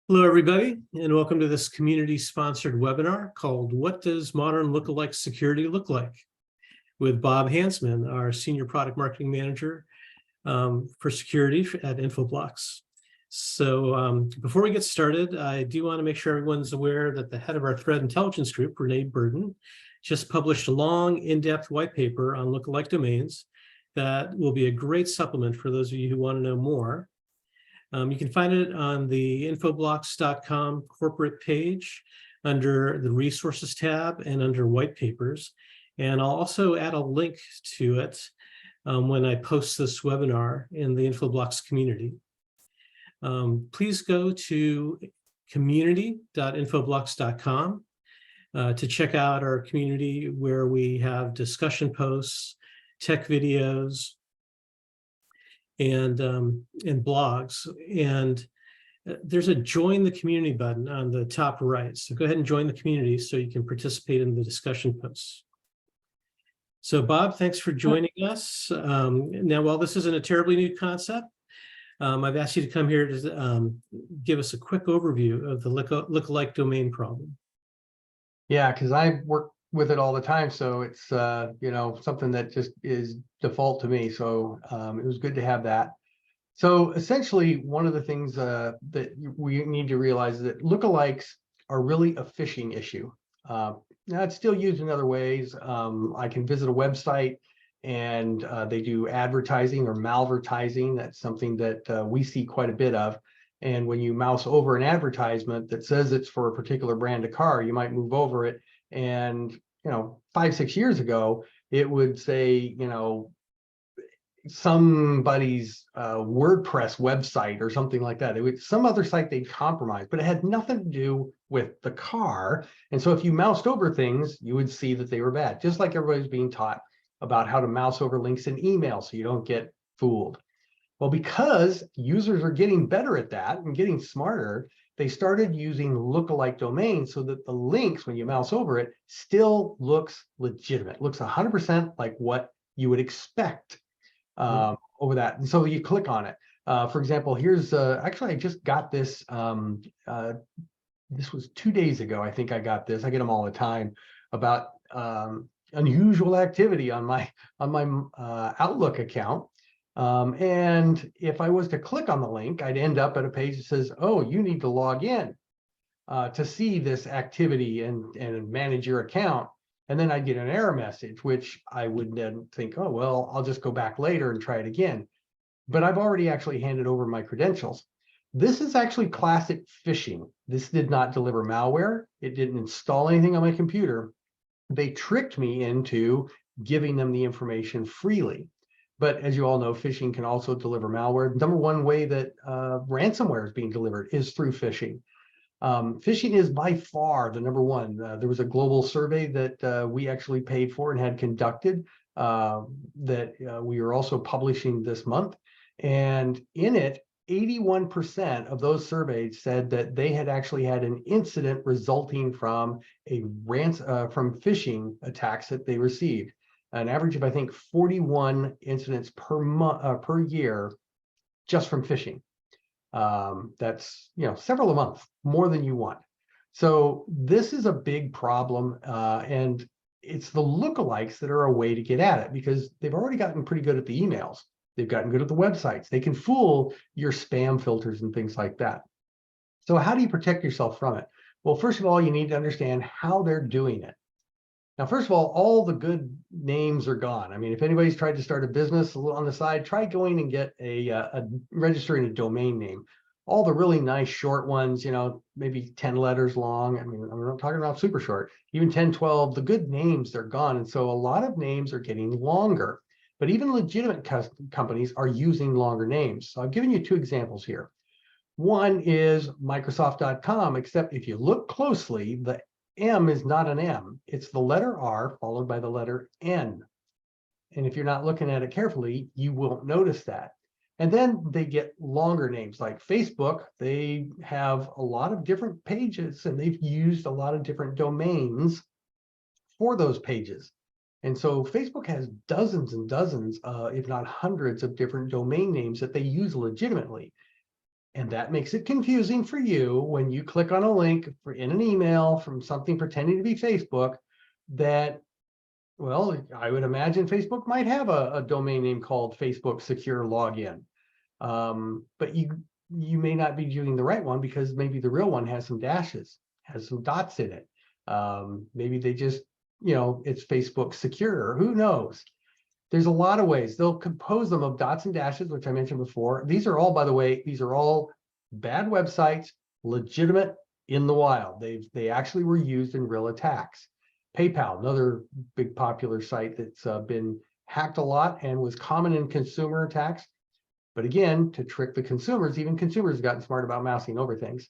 Hello, everybody, and welcome to this community-sponsored webinar called What Does Modern Lookalike Security Look Like? With Bob Hansman, our Senior Product Marketing Manager for security at Infoblox. So before we get started, I do want to make sure everyone's aware that the head of our threat intelligence group, Renee Burden, just published a long, in-depth white paper on lookalike domains that will be a great supplement for those of you who want to know more. You can find it on the infoblox.com corporate page under the resources tab and under white papers. And I'll also add a link to it when I post this webinar in the Infoblox community. Please go to community.infoblox.com to check out our community where we have discussion posts, tech videos, and blogs. And there's a join the community button on the top right. So go ahead and join the community so you can participate in the discussion posts. So Bob, thanks for joining us. Now, while this isn't a terribly new concept, I've asked you to come here to give us a quick overview of the lookalike domain problem. Yeah, because I work with it all the time, so it's something that just is default to me. So it was good to have that. So essentially, one of the things that we need to realize is that lookalikes are really a phishing issue. Now it's still used in other ways. I can visit a website and they do advertising or malvertising. That's something that we see quite a bit of. And when you mouse over an advertisement that says it's for a particular brand of car, you might move over it. And 5-6 years ago, it would say, somebody's WordPress website or something like that. It was some other site they'd compromised, but it had nothing to do with the car. And so if you moused over things, you would see that they were bad, just like everybody's being taught about how to mouse over links in email so you don't get fooled. Well, because users are getting better at that and getting smarter, they started using lookalike domains so that the links, when you mouse over it, still looks legitimate, looks 100% like what you would expect over that. And so you click on it. For example, here's actually, I just got this. This was 2 days ago. I think I got this. I get them all the time about unusual activity on my Outlook account. And if I was to click on the link, I'd end up at a page that says, oh, you need to log in to see this activity and manage your account. And then I'd get an error message, which I would then think, oh, well, I'll just go back later and try it again. But I've already actually handed over my credentials. This is actually classic phishing. This did not deliver malware. It didn't install anything on my computer. They tricked me into giving them the information freely. But as you all know, phishing can also deliver malware. The number one way that ransomware is being delivered is through phishing. Phishing is by far the number one. There was a global survey that we actually paid for and had conducted that we are also publishing this month. And in it, 81% of those surveyed said that they had actually had an incident resulting from from phishing attacks that they received. An average of, I think, 41 incidents per year just from phishing. That's several a month, more than you want. So this is a big problem, and it's the lookalikes that are a way to get at it, because they've already gotten pretty good at the emails. They've gotten good at the websites. They can fool your spam filters and things like that. So how do you protect yourself from it? Well, first of all, you need to understand how they're doing it. Now, first of all the good names are gone. I mean, if anybody's tried to start a business on the side, try going and get registering a domain name. All the really nice short ones, maybe 10 letters long. I mean, I'm not talking about super short, even 10, 12, the good names, they're gone. And so a lot of names are getting longer, but even legitimate companies are using longer names. So I've given you 2 examples here. One is Microsoft.com, except if you look closely, the M is not an M. It's the letter R followed by the letter N. And if you're not looking at it carefully, you won't notice that. And then they get longer names like Facebook. They have a lot of different pages and they've used a lot of different domains for those pages. And so Facebook has dozens and dozens, if not hundreds of different domain names that they use legitimately. And that makes it confusing for you when you click on a link in an email from something pretending to be Facebook that, well, I would imagine Facebook might have a domain name called Facebook Secure Login. But you may not be doing the right one because maybe the real one has some dashes, has some dots in it. Maybe they just, it's Facebook Secure, or who knows? There's a lot of ways. They'll compose them of dots and dashes, which I mentioned before. These are all, by the way, these are all bad websites, legitimate in the wild. They actually were used in real attacks. PayPal, another big popular site that's been hacked a lot and was common in consumer attacks. But again, to trick the consumers, even consumers have gotten smart about mousing over things.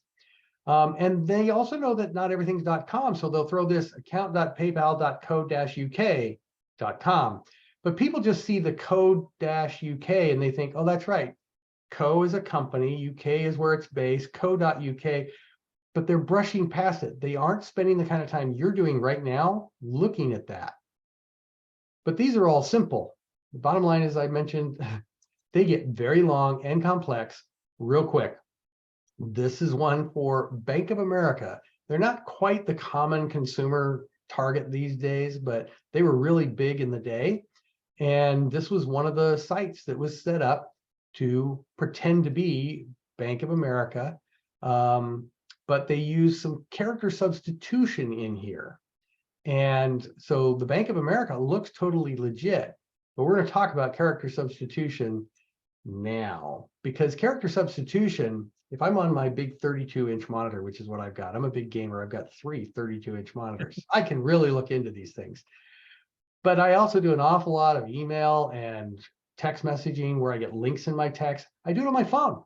And they also know that not everything's .com, so they'll throw this account.paypal.co-uk.com. But people just see the code-uk and they think, oh, that's right. Co is a company, UK is where it's based, co.uk, but they're brushing past it. They aren't spending the kind of time you're doing right now looking at that. But these are all simple. The bottom line is, I mentioned, they get very long and complex real quick. This is one for Bank of America. They're not quite the common consumer target these days, but they were really big in the day. And this was one of the sites that was set up to pretend to be Bank of America. But they use some character substitution in here. And so the Bank of America looks totally legit, but we're going to talk about character substitution now, because character substitution, if I'm on my big 32-inch monitor, which is what I've got, I'm a big gamer, I've got 3 32-inch monitors. I can really look into these things. But I also do an awful lot of email and text messaging where I get links in my text. I do it on my phone.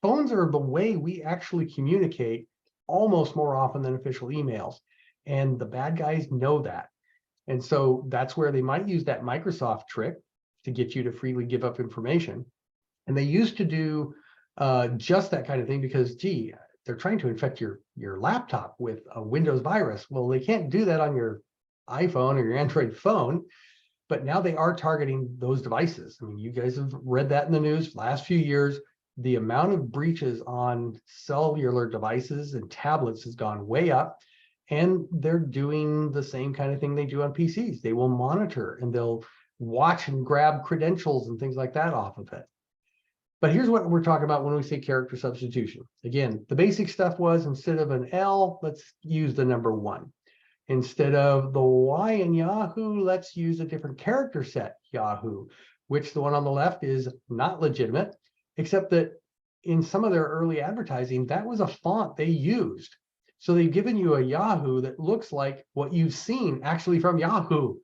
Phones are the way we actually communicate almost more often than official emails. And the bad guys know that. And so that's where they might use that Microsoft trick to get you to freely give up information. And they used to do just that kind of thing because, gee, they're trying to infect your laptop with a Windows virus. Well, they can't do that on your iPhone or your Android phone, but now they are targeting those devices. I mean, you guys have read that in the news last few years. The amount of breaches on cellular devices and tablets has gone way up, and they're doing the same kind of thing they do on PCs. They will monitor and they'll watch and grab credentials and things like that off of it. But here's what we're talking about when we say character substitution. Again, the basic stuff was, instead of an L, let's use the number 1. Instead of the Y in Yahoo, let's use a different character set, Yahoo, which the one on the left is not legitimate, except that in some of their early advertising, that was a font they used. So they've given you a Yahoo that looks like what you've seen actually from Yahoo,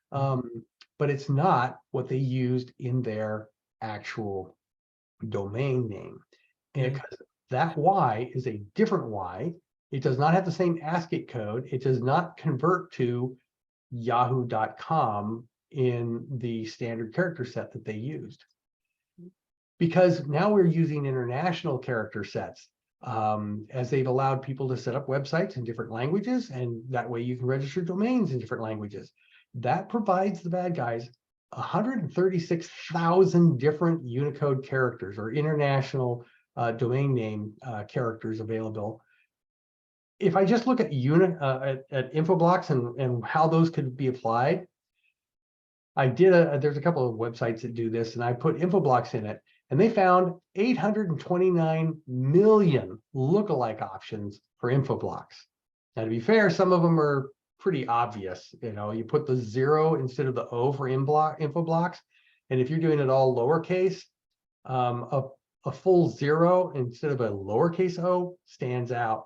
but it's not what they used in their actual domain name. And because that Y is a different Y, it does not have the same ASCII code. It does not convert to yahoo.com in the standard character set that they used. Because now we're using international character sets, as they've allowed people to set up websites in different languages, and that way you can register domains in different languages. That provides the bad guys 136,000 different Unicode characters or international domain name characters available. If I just look at Infoblocks and how those could be applied, there's a couple of websites that do this, and I put Infoblocks in it, and they found 829 million lookalike options for Infoblocks. Now, to be fair, some of them are pretty obvious. You put the 0 instead of the O for Infoblocks, and if you're doing it all lowercase, a full 0 instead of a lowercase o stands out.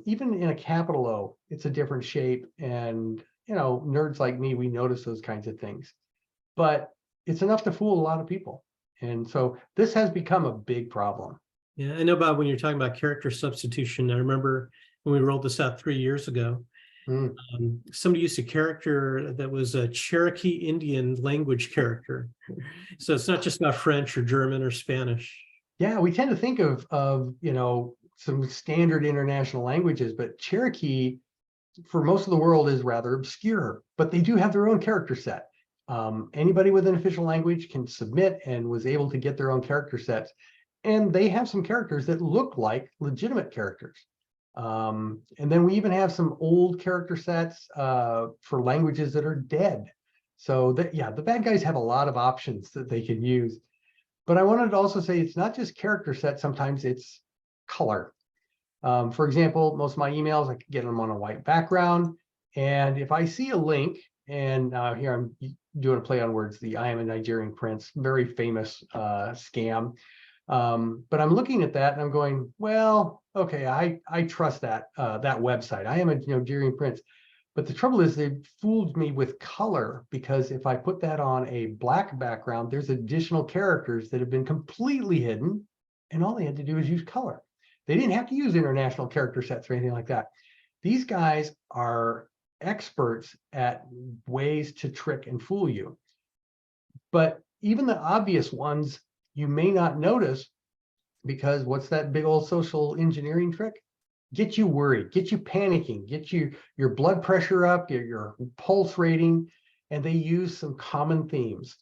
Even in a capital O, it's a different shape, and nerds like me, we notice those kinds of things. But it's enough to fool a lot of people. And so this has become a big problem. Yeah, I know, Bob, when you're talking about character substitution, I remember when we rolled this out 3 years ago, somebody used a character that was a Cherokee Indian language character. So it's not just about French or German or Spanish. Yeah, we tend to think of some standard international languages, but Cherokee for most of the world is rather obscure, but they do have their own character set. Anybody with an official language can submit and was able to get their own character sets. and they have some characters that look like legitimate characters. And then we even have some old character sets for languages that are dead. So that, yeah, the bad guys have a lot of options that they can use. But I wanted to also say it's not just character sets, sometimes it's color. For example, most of my emails, I can get them on a white background. And if I see a link, and here I'm doing a play on words, the I am a Nigerian prince, very famous scam. But I'm looking at that and I'm going, well, okay, I trust that that website. I am a Nigerian prince. But the trouble is they fooled me with color, because if I put that on a black background, there's additional characters that have been completely hidden, and all they had to do is use color. They didn't have to use international character sets or anything like that. These guys are experts at ways to trick and fool you. But even the obvious ones you may not notice, because what's that big old social engineering trick? Get you worried, get you panicking, get your blood pressure up, get your pulse rating, and they use some common themes.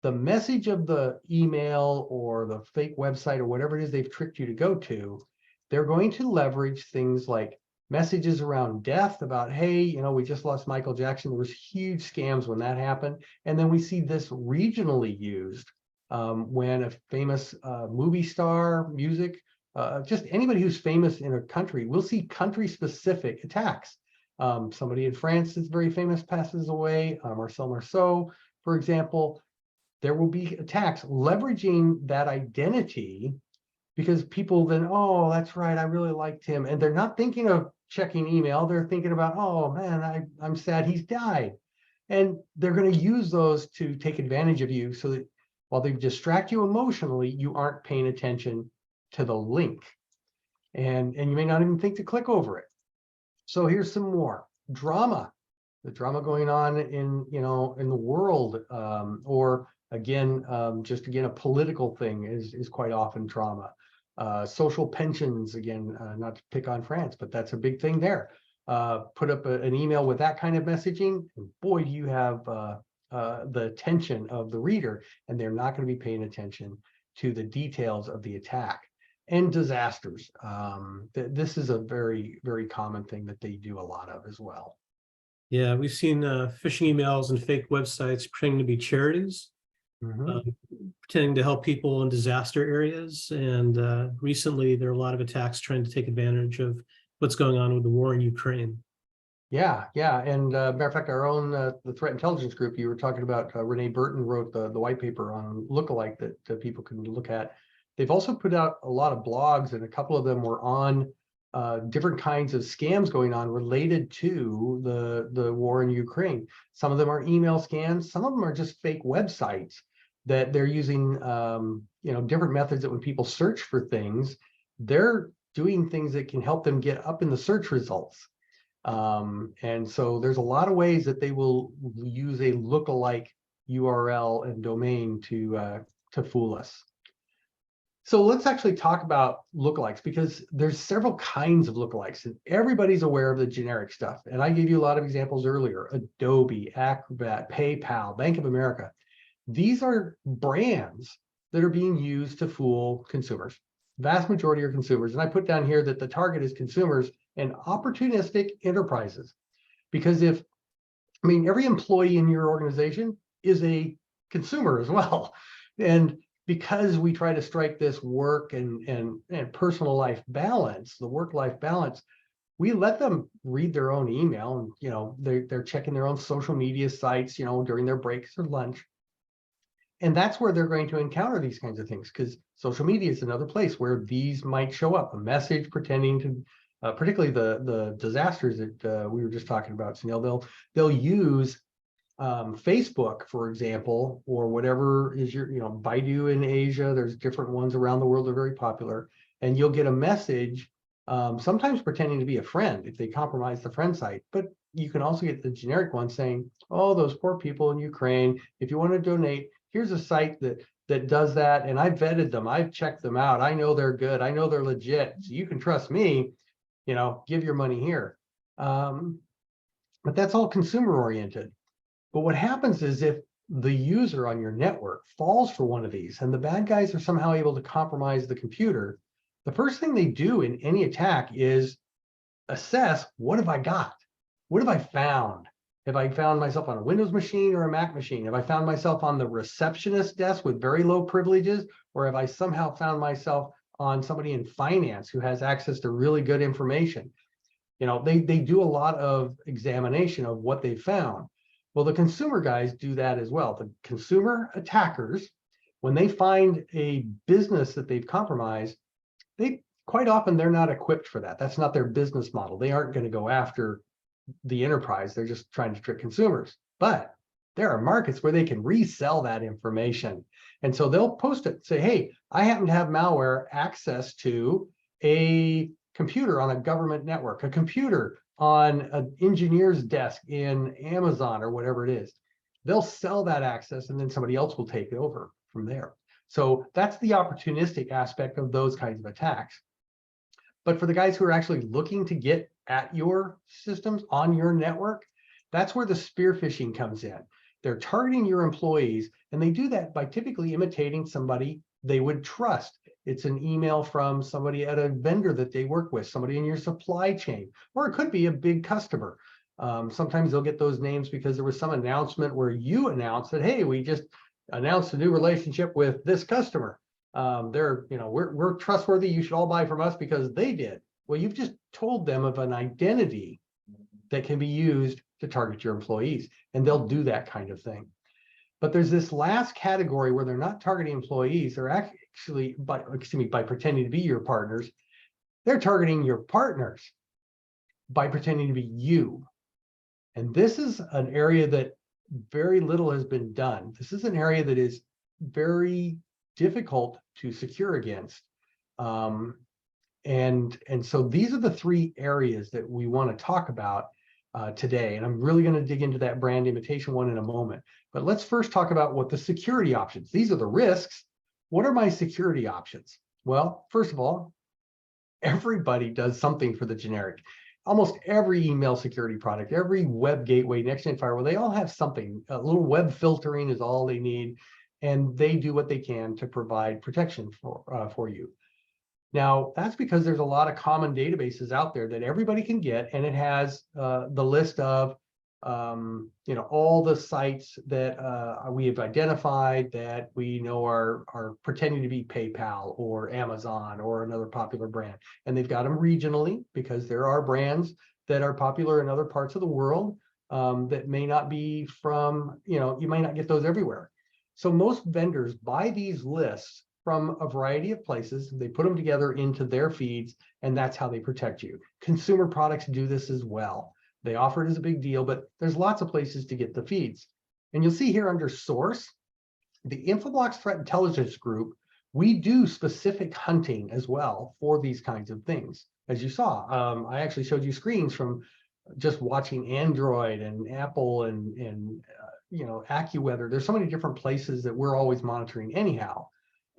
The message of the email or the fake website or whatever it is they've tricked you to go to, they're going to leverage things like messages around death, about, hey, we just lost Michael Jackson. There was huge scams when that happened. And then we see this regionally used when a famous movie star, music, just anybody who's famous in a country, we'll see country-specific attacks. Somebody in France that's very famous passes away, Marcel Marceau, for example. There will be attacks leveraging that identity, because people then, oh, that's right, I really liked him. And they're not thinking of checking email. They're thinking about, oh, man, I'm sad he's died. And they're going to use those to take advantage of you, so that while they distract you emotionally, you aren't paying attention to the link, and you may not even think to click over it. So here's some more drama, the drama going on in the world, or again, just again, a political thing is quite often drama. Social pensions, again, not to pick on France, but that's a big thing there. Put up an email with that kind of messaging, and boy, do you have the attention of the reader, and they're not going to be paying attention to the details of the attack. And disasters. This is a very, very common thing that they do a lot of as well. Yeah, we've seen phishing emails and fake websites pretending to be charities, pretending to help people in disaster areas. And recently, there are a lot of attacks trying to take advantage of what's going on with the war in Ukraine. Yeah. And matter of fact, our own the threat intelligence group you were talking about, Renee Burton wrote the white paper on Lookalike that people can look at. They've also put out a lot of blogs, and a couple of them were on different kinds of scams going on related to the war in Ukraine. Some of them are email scams. Some of them are just fake websites that they're using, different methods that when people search for things, they're doing things that can help them get up in the search results. And so there's a lot of ways that they will use a lookalike URL and domain to fool us. So let's actually talk about lookalikes, because there's several kinds of lookalikes, and everybody's aware of the generic stuff. And I gave you a lot of examples earlier: Adobe, Acrobat, PayPal, Bank of America. These are brands that are being used to fool consumers. Vast majority are consumers. And I put down here that the target is consumers and opportunistic enterprises. Because every employee in your organization is a consumer as well. And because we try to strike this work and personal life balance, the work-life balance, we let them read their own email, and they're checking their own social media sites, during their breaks or lunch. And that's where they're going to encounter these kinds of things, because social media is another place where these might show up. A message pretending to, particularly the disasters that we were just talking about, Sunil, they'll use Facebook, for example, or whatever is your, Baidu in Asia. There's different ones around the world that are very popular. And you'll get a message, sometimes pretending to be a friend if they compromise the friend site. But you can also get the generic one saying, oh, those poor people in Ukraine, if you want to donate, here's a site that does that. And I've vetted them. I've checked them out. I know they're good. I know they're legit. So you can trust me, give your money here. But that's all consumer oriented. But what happens is, if the user on your network falls for one of these and the bad guys are somehow able to compromise the computer, the first thing they do in any attack is assess, what have I got? What have I found? Have I found myself on a Windows machine or a Mac machine? Have I found myself on the receptionist desk with very low privileges? Or have I somehow found myself on somebody in finance who has access to really good information? You know, they do a lot of examination of what they found. Well, the consumer guys do that as well. The consumer attackers, when they find a business that they've compromised, they quite often they're not equipped for that. That's not their business model. They aren't going to go after the enterprise. They're just trying to trick consumers. But there are markets where they can resell that information. And so they'll post it, say, hey, I happen to have malware access to a computer on a government network, a computer on an engineer's desk in Amazon or whatever it is. They'll sell that access and then somebody else will take it over from there. So that's the opportunistic aspect of those kinds of attacks. But for the guys who are actually looking to get at your systems on your network, that's where the spear phishing comes in. They're targeting your employees, and they do that by typically imitating somebody they would trust. It's an email from somebody at a vendor that they work with, somebody in your supply chain, or it could be a big customer. Sometimes they'll get those names because there was some announcement where you announced that, hey, we just announced a new relationship with this customer. We're trustworthy. You should all buy from us because they did. Well, you've just told them of an identity that can be used to target your employees, and they'll do that kind of thing. But there's this last category where they're not targeting employees. They're actually, by pretending to be your partners, they're targeting your partners by pretending to be you. And this is an area that very little has been done. This is an area that is very difficult to secure against. And so these are the three areas that we want to talk about today. And I'm really going to dig into that brand imitation one in a moment. But let's first talk about what the security options. These are the risks. What are my security options? Well, first of all, everybody does something for the generic. Almost every email security product, every web gateway, next-gen firewall, they all have something. A little web filtering is all they need, and they do what they can to provide protection for you. Now, that's because there's a lot of common databases out there that everybody can get, and it has the list of all the sites that we have identified that we know are pretending to be PayPal or Amazon or another popular brand. And they've got them regionally because there are brands that are popular in other parts of the world that may not be from, you might not get those everywhere. So most vendors buy these lists from a variety of places. They put them together into their feeds, and that's how they protect you. Consumer products do this as well. They offer it as a big deal, but there's lots of places to get the feeds. And you'll see here under source, the Infoblox Threat Intelligence Group, we do specific hunting as well for these kinds of things. As you saw, I actually showed you screens from just watching Android and Apple and AccuWeather. There's so many different places that we're always monitoring anyhow.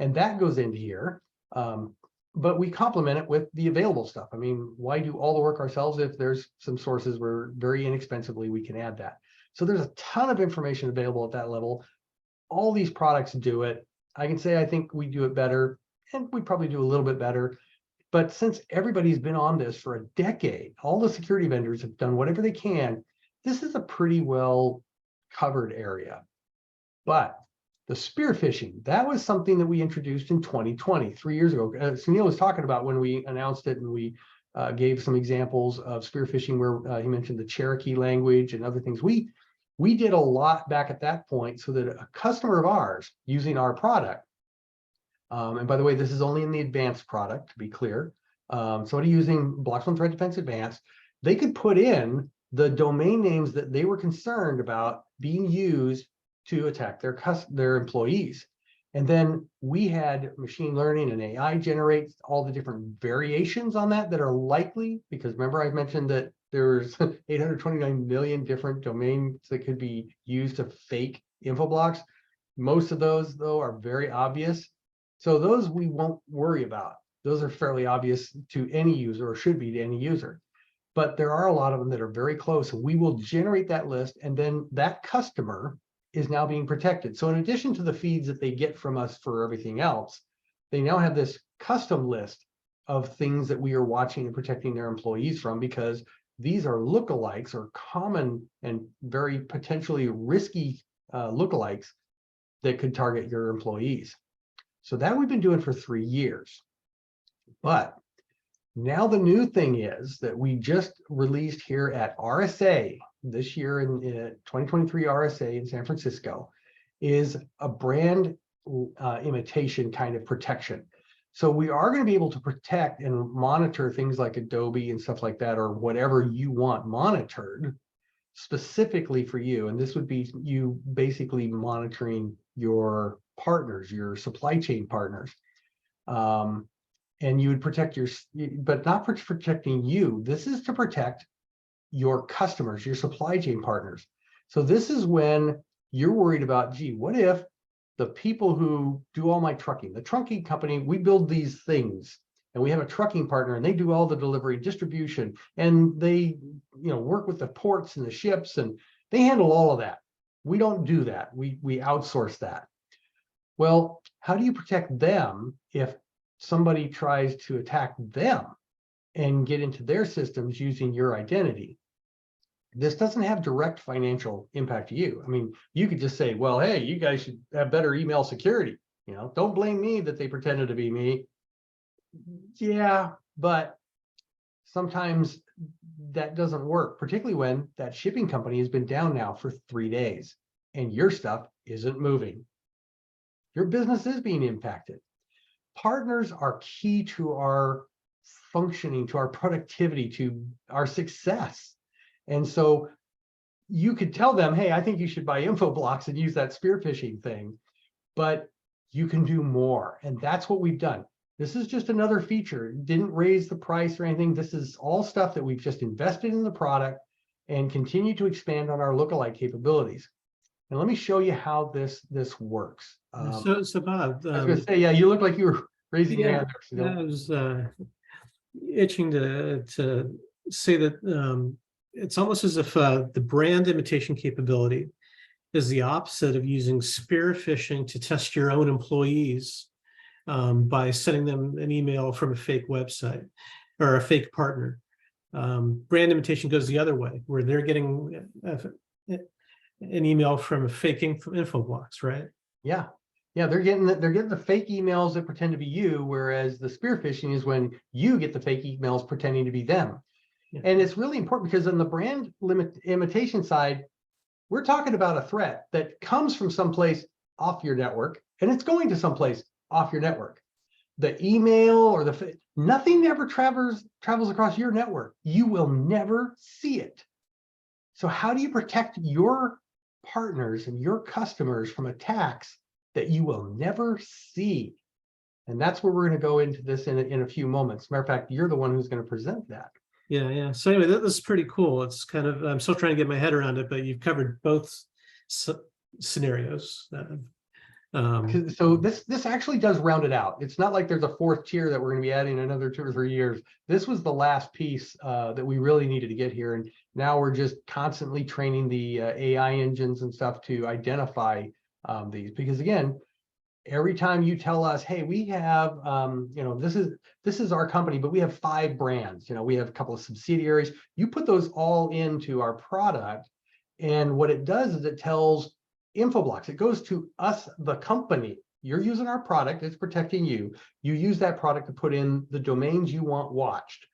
And that goes into here, but we complement it with the available stuff. I mean, why do all the work ourselves if there's some sources where very inexpensively we can add that? So there's a ton of information available at that level. All these products do it. I can say I think we do it better, and we probably do a little bit better. But since everybody's been on this for a decade, all the security vendors have done whatever they can. This is a pretty well covered area. But the spear phishing, that was something that we introduced in 2020, 3 years ago. Sunil was talking about when we announced it, and we gave some examples of spear phishing where he mentioned the Cherokee language and other things. We did a lot back at that point so that a customer of ours using our product, and by the way, this is only in the advanced product, to be clear, somebody using Bloxone Threat Defense Advanced, they could put in the domain names that they were concerned about being used to attack their employees. And then we had machine learning and AI generate all the different variations on that are likely, because remember I mentioned that there's 829 million different domains that could be used to fake Infoblox. Most of those, though, are very obvious. So those we won't worry about. Those are fairly obvious to any user, or should be to any user. But there are a lot of them that are very close. We will generate that list, and then that customer is now being protected. So in addition to the feeds that they get from us for everything else, they now have this custom list of things that we are watching and protecting their employees from, because these are lookalikes, or common and very potentially risky lookalikes that could target your employees. So that we've been doing for 3 years. But now the new thing is that we just released here at RSA this year in 2023 RSA in San Francisco is a brand imitation kind of protection. So we are going to be able to protect and monitor things like Adobe and stuff like that, or whatever you want monitored specifically for you. And this would be you basically monitoring your partners, your supply chain partners. And you would protect your, but not protecting you. This is to protect your customers, your supply chain partners. So this is when you're worried about, gee, what if the people who do all my trucking, the trucking company, we build these things and we have a trucking partner and they do all the delivery distribution, and they, work with the ports and the ships and they handle all of that. We don't do that. We outsource that. Well, how do you protect them if somebody tries to attack them and get into their systems using your identity? This doesn't have direct financial impact to you. I mean, you could just say, well, hey, you guys should have better email security. Don't blame me that they pretended to be me. Yeah, but sometimes that doesn't work, particularly when that shipping company has been down now for 3 days and your stuff isn't moving. Your business is being impacted. Partners are key to our functioning, to our productivity, to our success. And so you could tell them, hey, I think you should buy info blocks and use that spear phishing thing, but you can do more. And that's what we've done. This is just another feature. It didn't raise the price or anything. This is all stuff that we've just invested in the product and continue to expand on our lookalike capabilities. And let me show you how this works. So Bob, I was going to say, yeah, you look like you were raising your hand. I was itching to say that it's almost as if the brand imitation capability is the opposite of using spear phishing to test your own employees by sending them an email from a fake website or a fake partner. Brand imitation goes the other way, where they're getting an email from a fake info box, right? Yeah. They're getting the fake emails that pretend to be you, whereas the spear phishing is when you get the fake emails pretending to be them. Yeah. And it's really important because on the brand imitation side, we're talking about a threat that comes from someplace off your network, and it's going to someplace off your network. The email or nothing ever travels across your network. You will never see it. So how do you protect your partners and your customers from attacks that you will never see? And that's where we're going to go into this in a few moments. Matter of fact, you're the one who's going to present that. Yeah. So anyway, this is pretty cool. It's kind of, I'm still trying to get my head around it, but you've covered both scenarios. So this actually does round it out. It's not like there's a fourth tier that we're going to be adding another 2 or 3 years. This was the last piece that we really needed to get here. And now we're just constantly training the AI engines and stuff to identify these. Because again, every time you tell us, hey, we have, this is our company, but we have 5 brands, we have a couple of subsidiaries. You put those all into our product. And what it does is it tells info blocks. It goes to us, the company. You're using our product. It's protecting you. You use that product to put in the domains you want watched.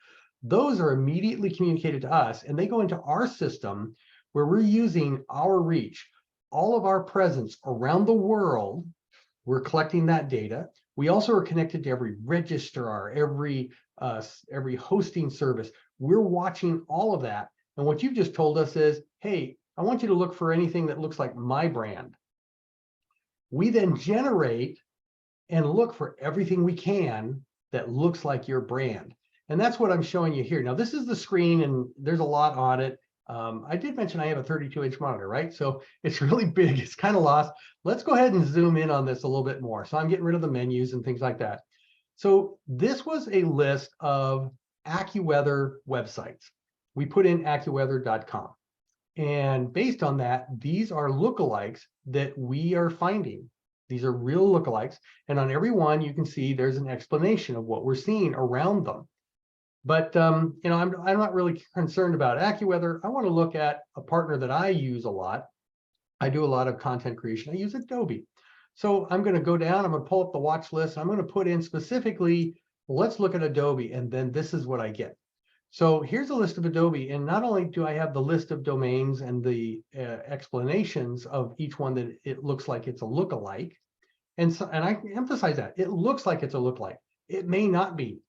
Those are immediately communicated to us, and they go into our system where we're using our reach, all of our presence around the world. We're collecting that data. We also are connected to every registrar, every hosting service. We're watching all of that. And what you've just told us is, hey, I want you to look for anything that looks like my brand. We then generate and look for everything we can that looks like your brand. And that's what I'm showing you here. Now, this is the screen, and there's a lot on it. I did mention I have a 32-inch monitor, right? So it's really big. It's kind of lost. Let's go ahead and zoom in on this a little bit more. So I'm getting rid of the menus and things like that. So this was a list of AccuWeather websites. We put in AccuWeather.com. And based on that, these are lookalikes that we are finding. These are real lookalikes. And on every one, you can see there's an explanation of what we're seeing around them. But I'm not really concerned about AccuWeather. I want to look at a partner that I use a lot. I do a lot of content creation. I use Adobe. So I'm going to go down, I'm going to pull up the watch list. I'm going to put in specifically, let's look at Adobe, and then this is what I get. So here's a list of Adobe, and not only do I have the list of domains and the explanations of each one that it looks like it's a lookalike, and I emphasize that it looks like it's a lookalike. It may not be.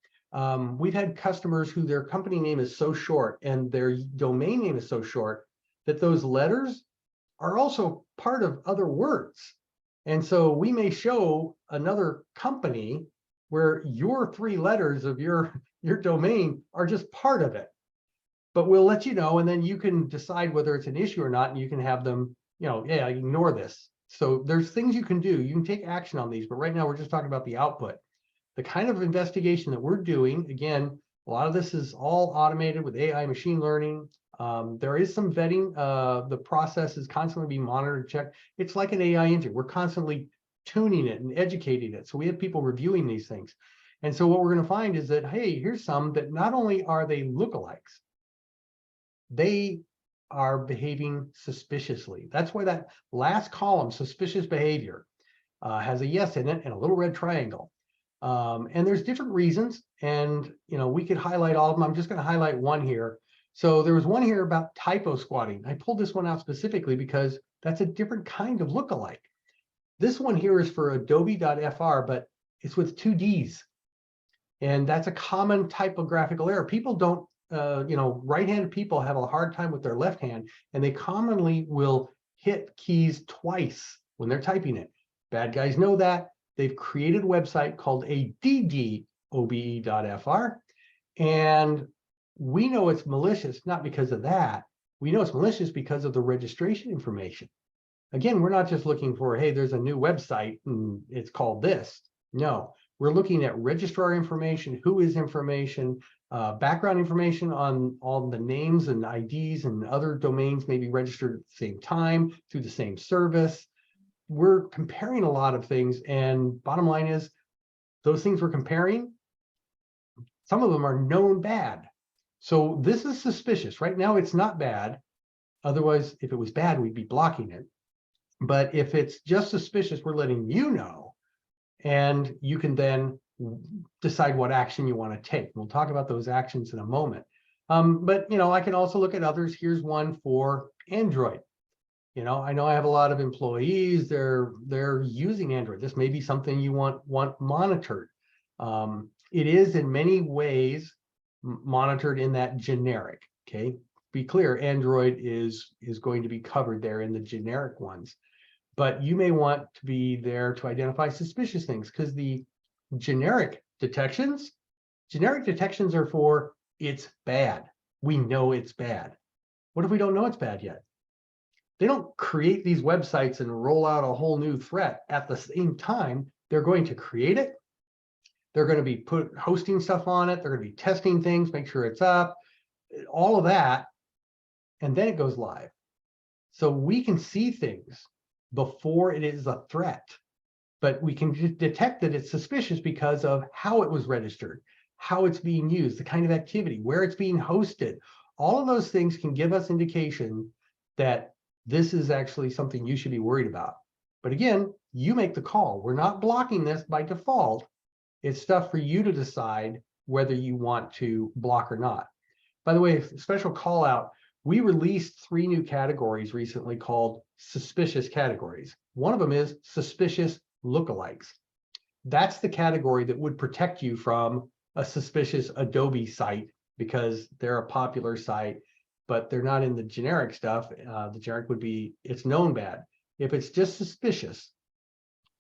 We've had customers who their company name is so short and their domain name is so short that those letters are also part of other words. And so we may show another company where your 3 letters of your domain are just part of it. But we'll let you know, and then you can decide whether it's an issue or not, and you can have them, yeah, ignore this. So there's things you can do. You can take action on these, but right now we're just talking about the output. The kind of investigation that we're doing, again, a lot of this is all automated with AI machine learning. There is some vetting. The process is constantly being monitored, checked. It's like an AI engine. We're constantly tuning it and educating it. So we have people reviewing these things. And so what we're going to find is that, hey, here's some that not only are they lookalikes, they are behaving suspiciously. That's why that last column, suspicious behavior, has a yes in it and a little red triangle. And there's different reasons, and we could highlight all of them. I'm just going to highlight one here. So there was one here about typo squatting. I pulled this one out specifically because that's a different kind of lookalike. This one here is for adobe.fr, but it's with 2 Ds. And that's a common typographical error. People don't, right-handed people have a hard time with their left hand, and they commonly will hit keys twice when they're typing it. Bad guys know that. They've created a website called addobe.fr, and we know it's malicious, not because of that. We know it's malicious because of the registration information. Again, we're not just looking for, hey, there's a new website and it's called this. No, we're looking at registrar information, who is information, background information on all the names and IDs and other domains may be registered at the same time through the same service. We're comparing a lot of things, and bottom line is those things we're comparing, some of them are known bad. So this is suspicious. Right now, it's not bad. Otherwise, if it was bad, we'd be blocking it. But if it's just suspicious, we're letting you know, and you can then decide what action you want to take. We'll talk about those actions in a moment. But I can also look at others. Here's one for Android. I know I have a lot of employees. They're using Android. This may be something you want monitored. It is in many ways monitored in that generic. Okay, be clear. Android is going to be covered there in the generic ones, but you may want to be there to identify suspicious things, because the generic detections are for it's bad. We know it's bad. What if we don't know it's bad yet? They don't create these websites and roll out a whole new threat at the same time. They're going to create it. They're going to be hosting stuff on it. They're going to be testing things, make sure it's up, all of that. And then it goes live. So we can see things before it is a threat, but we can detect that it's suspicious because of how it was registered, how it's being used, the kind of activity, where it's being hosted. All of those things can give us indication that this is actually something you should be worried about. But again, you make the call. We're not blocking this by default. It's stuff for you to decide whether you want to block or not. By the way, special call out, we released 3 new categories recently called suspicious categories. One of them is suspicious lookalikes. That's the category that would protect you from a suspicious Adobe site because they're a popular site, but they're not in the generic stuff. The generic would be, it's known bad. If it's just suspicious,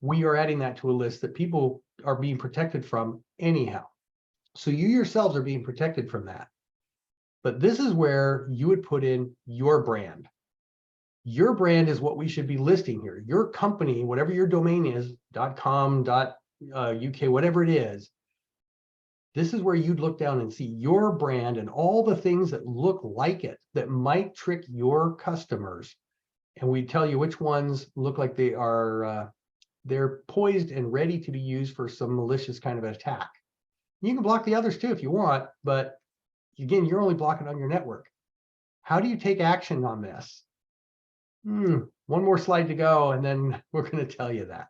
we are adding that to a list that people are being protected from anyhow. So you yourselves are being protected from that. But this is where you would put in your brand. Your brand is what we should be listing here. Your company, whatever your domain is, .com, .uk, whatever it is, This is where you'd look down and see your brand and all the things that look like it that might trick your customers. And we tell you which ones look like they are they're poised and ready to be used for some malicious kind of attack. You can block the others too if you want, but again, you're only blocking on your network. How do you take action on this? One more slide to go, and then we're going to tell you that.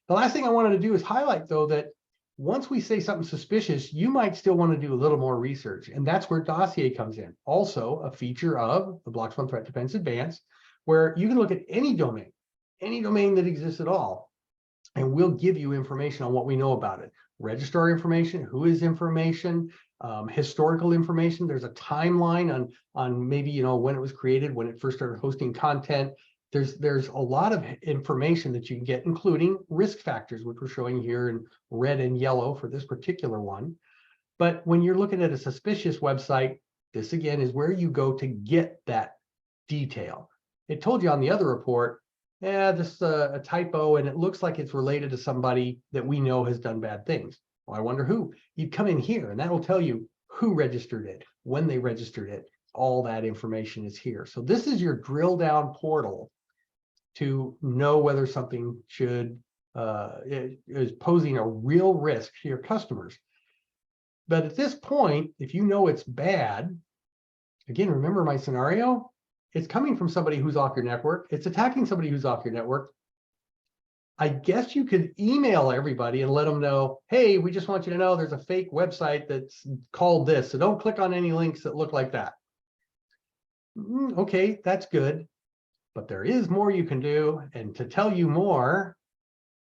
The last thing I wanted to do is highlight, though, that once we say something suspicious, you might still want to do a little more research, and that's where Dossier comes in. Also, a feature of the Blox One Threat Defense Advanced, where you can look at any domain that exists at all, and we'll give you information on what we know about it. Registrar information, who is information, historical information. There's a timeline on maybe when it was created, when it first started hosting content. There's a lot of information that you can get, including risk factors, which we're showing here in red and yellow for this particular one. But when you're looking at a suspicious website, this again is where you go to get that detail. It told you on the other report, this is a typo, and it looks like it's related to somebody that we know has done bad things. Well, I wonder who. You come in here, and that will tell you who registered it, when they registered it. All that information is here. So this is your drill down portal to know whether something is posing a real risk to your customers. But at this point, if you know it's bad, again, remember my scenario? It's coming from somebody who's off your network. It's attacking somebody who's off your network. I guess you could email everybody and let them know, hey, we just want you to know there's a fake website that's called this, so don't click on any links that look like that. Okay, that's good. But there is more you can do. And to tell you more,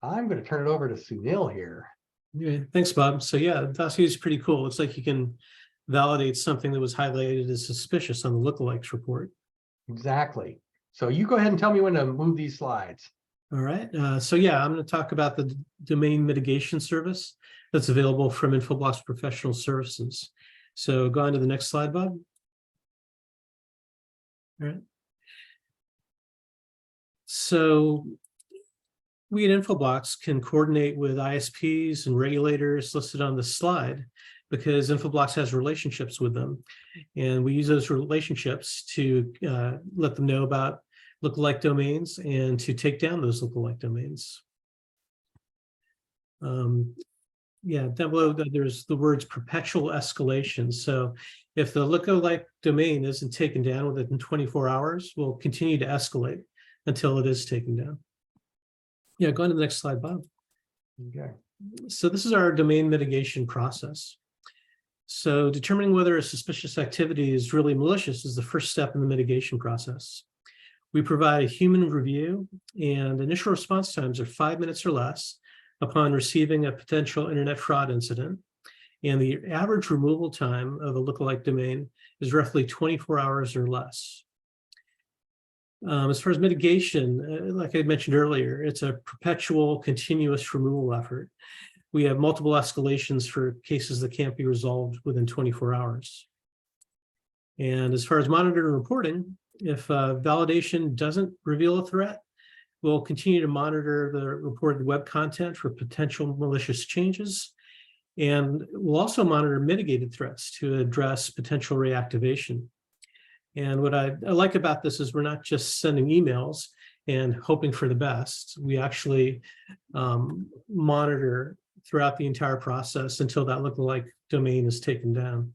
I'm going to turn it over to Sunil here. Yeah, thanks, Bob. So yeah, Dossier is pretty cool. It's like you can validate something that was highlighted as suspicious on the lookalikes report. Exactly. So you go ahead and tell me when to move these slides. All right. So yeah, I'm going to talk about the domain mitigation service that's available from Infoblox Professional Services. So go on to the next slide, Bob. All right. So we at Infoblox can coordinate with ISPs and regulators listed on the slide because Infoblox has relationships with them. And we use those relationships to let them know about lookalike domains and to take down those lookalike domains. Yeah, down below there's the words perpetual escalation. So if the lookalike domain isn't taken down within 24 hours, we'll continue to escalate until it is taken down. Yeah, go on to the next slide, Bob. Okay. So this is our domain mitigation process. So determining whether a suspicious activity is really malicious is the first step in the mitigation process. We provide a human review, and initial response times are 5 minutes or less upon receiving a potential internet fraud incident. And the average removal time of a lookalike domain is roughly 24 hours or less. As far as mitigation, like I mentioned earlier, it's a perpetual, continuous removal effort. We have multiple escalations for cases that can't be resolved within 24 hours. And as far as monitoring and reporting, if validation doesn't reveal a threat, we'll continue to monitor the reported web content for potential malicious changes. And we'll also monitor mitigated threats to address potential reactivation. And what I like about this is we're not just sending emails and hoping for the best. We actually monitor throughout the entire process until that lookalike domain is taken down.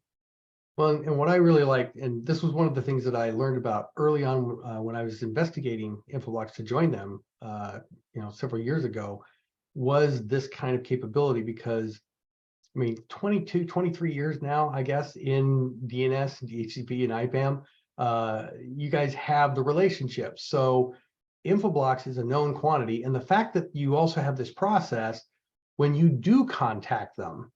Well, and what I really like, and this was one of the things that I learned about early on when I was investigating Infoblox to join them, several years ago, was this kind of capability. Because I mean, 22, 23 years now, I guess, in DNS, DHCP, and IPAM, you guys have the relationships. So Infoblox is a known quantity. And the fact that you also have this process, when you do contact them,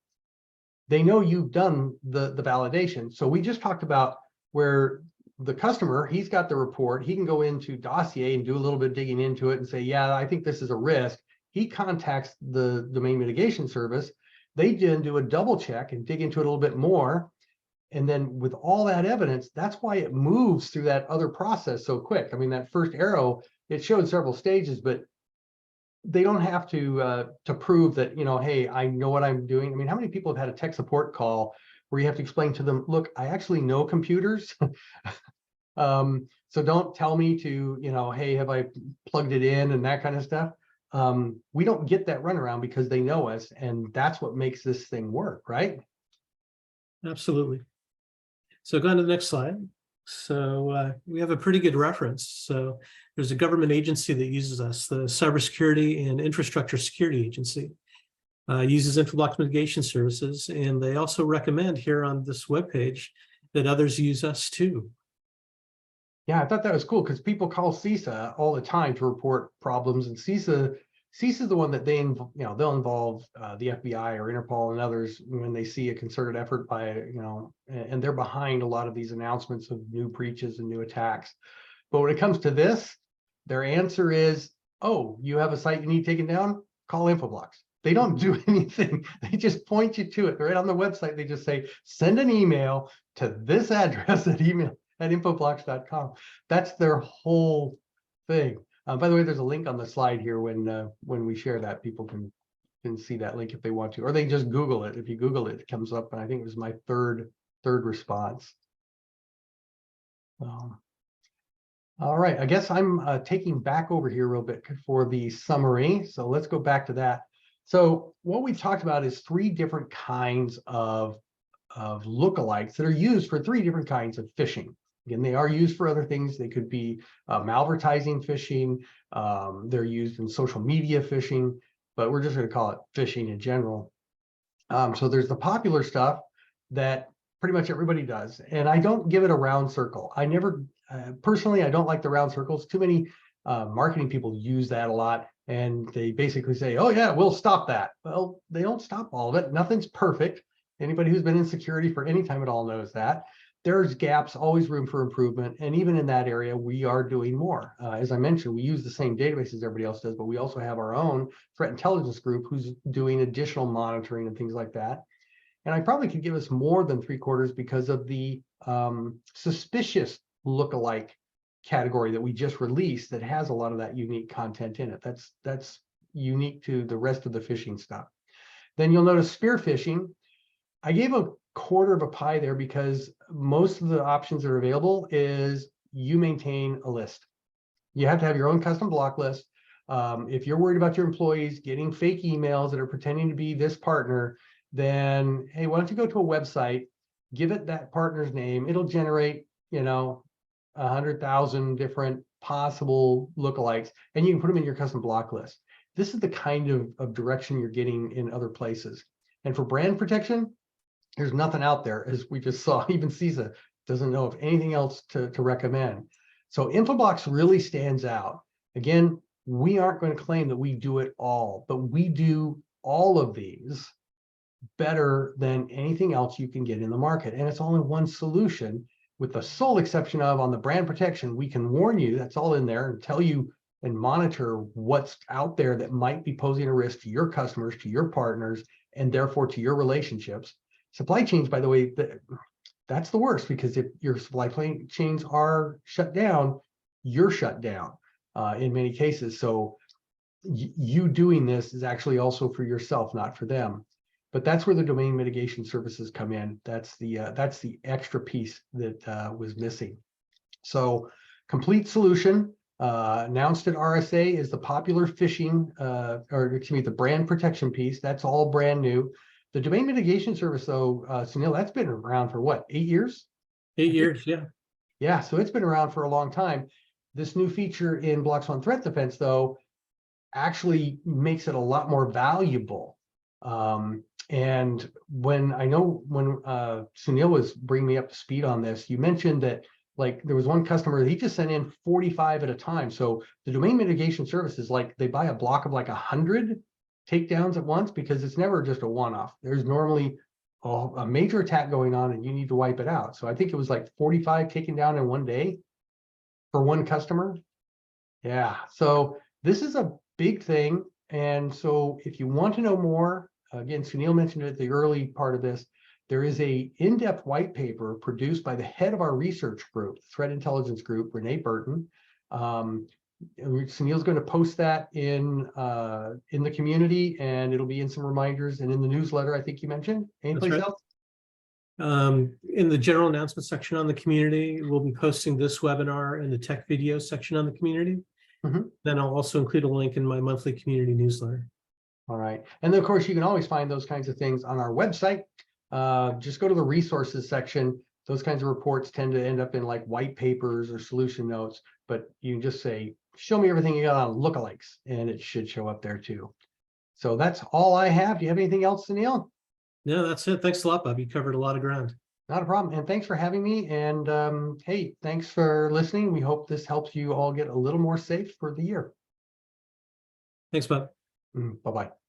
they know you've done the validation. So we just talked about where the customer, he's got the report, he can go into Dossier and do a little bit of digging into it and say, yeah, I think this is a risk. He contacts the domain mitigation service. They then do a double check and dig into it a little bit more. And then with all that evidence, that's why it moves through that other process so quick. I mean, that first arrow, it showed several stages, but they don't have to prove that, hey, I know what I'm doing. I mean, how many people have had a tech support call where you have to explain to them, look, I actually know computers. So don't tell me to, hey, have I plugged it in and that kind of stuff. We don't get that runaround because they know us, and that's what makes this thing work, right? Absolutely. So go on to the next slide. So we have a pretty good reference. So there's a government agency that uses us, the Cybersecurity and Infrastructure Security Agency, uses Infoblox mitigation services, and they also recommend here on this webpage that others use us too. Yeah, I thought that was cool because people call CISA all the time to report problems, and CISA is the one that they'll involve the FBI or Interpol and others when they see a concerted effort by, and they're behind a lot of these announcements of new breaches and new attacks. But when it comes to this, their answer is, oh, you have a site you need taken down? Call Infoblox. They don't do anything. They just point you to it. Right on the website, they just say, send an email to this address at infoblox.com. That's their whole thing. By the way, there's a link on the slide here when we share that. People can see that link if they want to, or they can just Google it. If you Google it, it comes up, and I think it was my third response. All right, I guess I'm taking back over here real bit for the summary. So let's go back to that. So what we've talked about is 3 different kinds of lookalikes that are used for 3 different kinds of phishing. Again, they are used for other things. They could be malvertising phishing. They're used in social media phishing, but we're just going to call it phishing in general. So there's the popular stuff that pretty much everybody does, and I don't give it a round circle. I never, personally, I don't like the round circles. Too many marketing people use that a lot, and they basically say, oh yeah, we'll stop that. Well, they don't stop all of it. Nothing's perfect. Anybody who's been in security for any time at all knows that. There's gaps, always room for improvement. And even in that area, we are doing more. As I mentioned, we use the same database as everybody else does, but we also have our own threat intelligence group who's doing additional monitoring and things like that. And I probably could give us more than 3/4 because of the suspicious lookalike category that we just released that has a lot of that unique content in it. That's unique to the rest of the phishing stuff. Then you'll notice spear phishing. I gave a 1/4 of a pie there because most of the options that are available is you maintain a list. You have to have your own custom block list. If you're worried about your employees getting fake emails that are pretending to be this partner, then hey, why don't you go to a website, give it that partner's name. It'll generate, 100,000 different possible lookalikes, and you can put them in your custom block list. This is the kind of direction you're getting in other places. And for brand protection, there's nothing out there, as we just saw. Even CISA doesn't know of anything else to recommend. So Infoblox really stands out. Again, we aren't going to claim that we do it all, but we do all of these better than anything else you can get in the market. And it's only one solution, with the sole exception of on the brand protection, we can warn you, that's all in there, and tell you and monitor what's out there that might be posing a risk to your customers, to your partners, and therefore to your relationships. Supply chains, by the way, that's the worst, because if your supply chains are shut down, you're shut down in many cases. So you doing this is actually also for yourself, not for them. But that's where the domain mitigation services come in. That's the extra piece that was missing. So complete solution announced at RSA is the popular phishing, the brand protection piece. That's all brand new. The domain mitigation service, though, Sunil, that's been around for what, 8 years? 8 years, yeah. Yeah, so it's been around for a long time. This new feature in Block Swan Threat Defense, though, actually makes it a lot more valuable. And when Sunil was bringing me up to speed on this, you mentioned that like there was one customer, he just sent in 45 at a time. So the domain mitigation service is like they buy a block of like 100 takedowns at once, because it's never just a one-off. There's normally a major attack going on and you need to wipe it out. So I think it was like 45 taken down in one day for one customer. Yeah, so this is a big thing. And so if you want to know more, again, Sunil mentioned it at the early part of this, there is a in-depth white paper produced by the head of our research group, threat intelligence group, Renee Burton, Sunil's going to post that in the community, and it'll be in some reminders and in the newsletter, I think you mentioned. Anyplace right. else? In the general announcement section on the community, we'll be posting this webinar in the tech video section on the community. Then I'll also include a link in my monthly community newsletter. All right. And then, of course, you can always find those kinds of things on our website. Just go to the resources section. Those kinds of reports tend to end up in like white papers or solution notes, but you can just say, show me everything you got on lookalikes, and it should show up there too. So that's all I have. Do you have anything else, Sunil? No, that's it. Thanks a lot, Bob. You covered a lot of ground. Not a problem. And thanks for having me. And hey, thanks for listening. We hope this helps you all get a little more safe for the year. Thanks, Bob. Bye-bye.